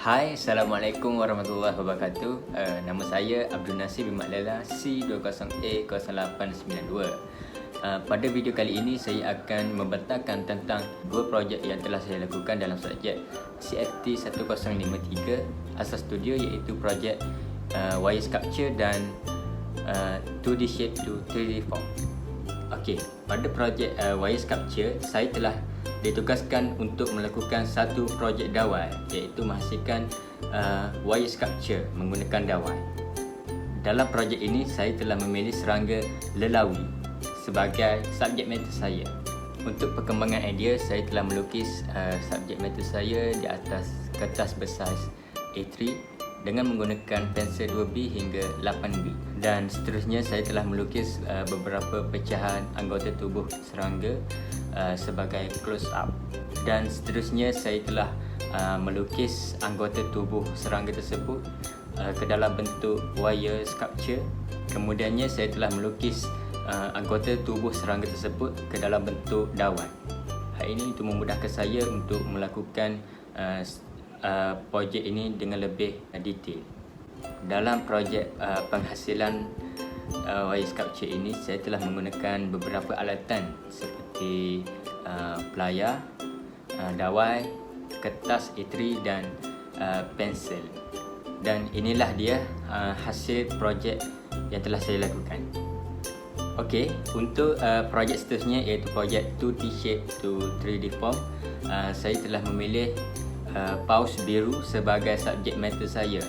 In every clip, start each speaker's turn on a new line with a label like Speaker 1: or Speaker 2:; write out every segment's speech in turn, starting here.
Speaker 1: Hai, Assalamualaikum warahmatullahi wabarakatuh. Nama saya Abdul Nasir bin Mat Lela C20A0892. Pada video kali ini saya akan membentangkan tentang dua projek yang telah saya lakukan dalam subjek CFT 1053 Asas Studio, iaitu projek wire sculpture dan 2D shape to 3D form. Okey, pada projek wire sculpture saya telah ditugaskan untuk melakukan satu projek dawai, iaitu menghasilkan wire sculpture menggunakan dawai. Dalam projek ini saya telah memilih serangga lelawi sebagai subjek matter saya. Untuk perkembangan idea, saya telah melukis subjek matter saya di atas kertas bersaiz A3 dengan menggunakan pensel 2B hingga 8B, dan seterusnya saya telah melukis beberapa pecahan anggota tubuh serangga sebagai close up, dan seterusnya saya telah melukis anggota tubuh serangga tersebut ke dalam bentuk wire sculpture. Kemudiannya saya telah melukis anggota tubuh serangga tersebut ke dalam bentuk dawai. Hal ini untuk memudahkan saya untuk melakukan projek ini dengan lebih detail. Dalam projek penghasilan wire sculpture ini, saya telah menggunakan beberapa alatan seperti pelayar, dawai, kertas A3 dan pensel. Dan inilah dia hasil projek yang telah saya lakukan. Okey, untuk projek seterusnya, iaitu projek 2D shape to 3D form, saya telah memilih paus biru sebagai subjek matter saya.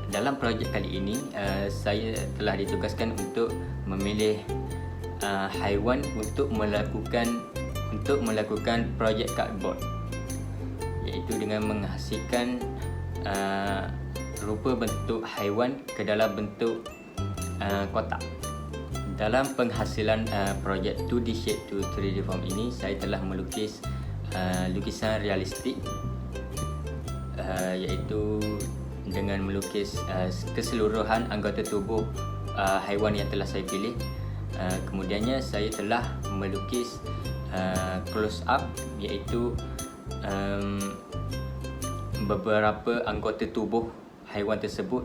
Speaker 1: Dalam projek kali ini, saya telah ditugaskan untuk memilih haiwan untuk melakukan projek cardboard, iaitu dengan menghasilkan rupa bentuk haiwan ke dalam bentuk kotak. Dalam penghasilan projek 2D shape to 3D form ini, saya telah melukis lukisan realistik, iaitu dengan melukis keseluruhan anggota tubuh haiwan yang telah saya pilih. Kemudiannya saya telah melukis close up, iaitu beberapa anggota tubuh haiwan tersebut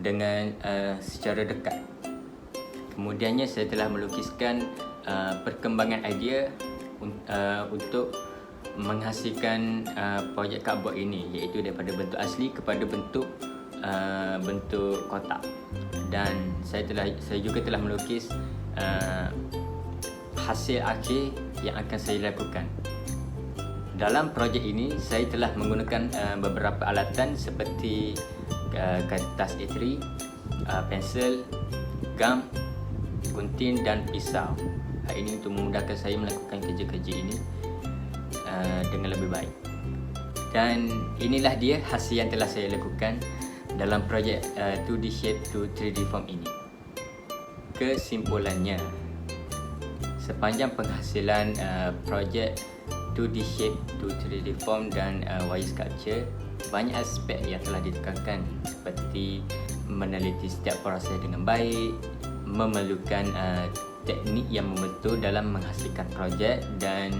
Speaker 1: dengan secara dekat. Kemudiannya saya telah melukiskan perkembangan idea untuk menghasilkan projek cardboard ini, iaitu daripada bentuk asli kepada bentuk kotak. Dan saya juga telah melukis hasil akhir yang akan saya lakukan. Dalam projek ini saya telah menggunakan beberapa alatan seperti kertas A3, pensel, gam, gunting dan pisau. Hal ini untuk memudahkan saya melakukan kerja-kerja ini dengan lebih baik. Dan inilah dia hasil yang telah saya lakukan dalam projek 2D shape to 3D form ini. Kesimpulannya, sepanjang penghasilan projek 2D shape to 3D form dan wire sculpture, banyak aspek yang telah ditekankan, seperti meneliti setiap proses dengan baik, memerlukan teknik yang membetul dalam menghasilkan projek, dan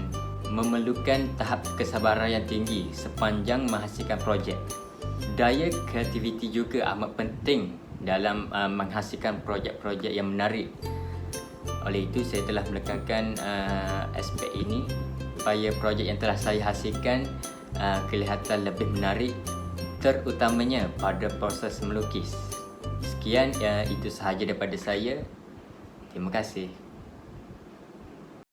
Speaker 1: memerlukan tahap kesabaran yang tinggi sepanjang menghasilkan projek. Daya kreativiti juga amat penting dalam menghasilkan projek-projek yang menarik. Oleh itu, saya telah menekankan aspek ini supaya projek yang telah saya hasilkan kelihatan lebih menarik, terutamanya pada proses melukis. Sekian, itu sahaja daripada saya. Terima kasih.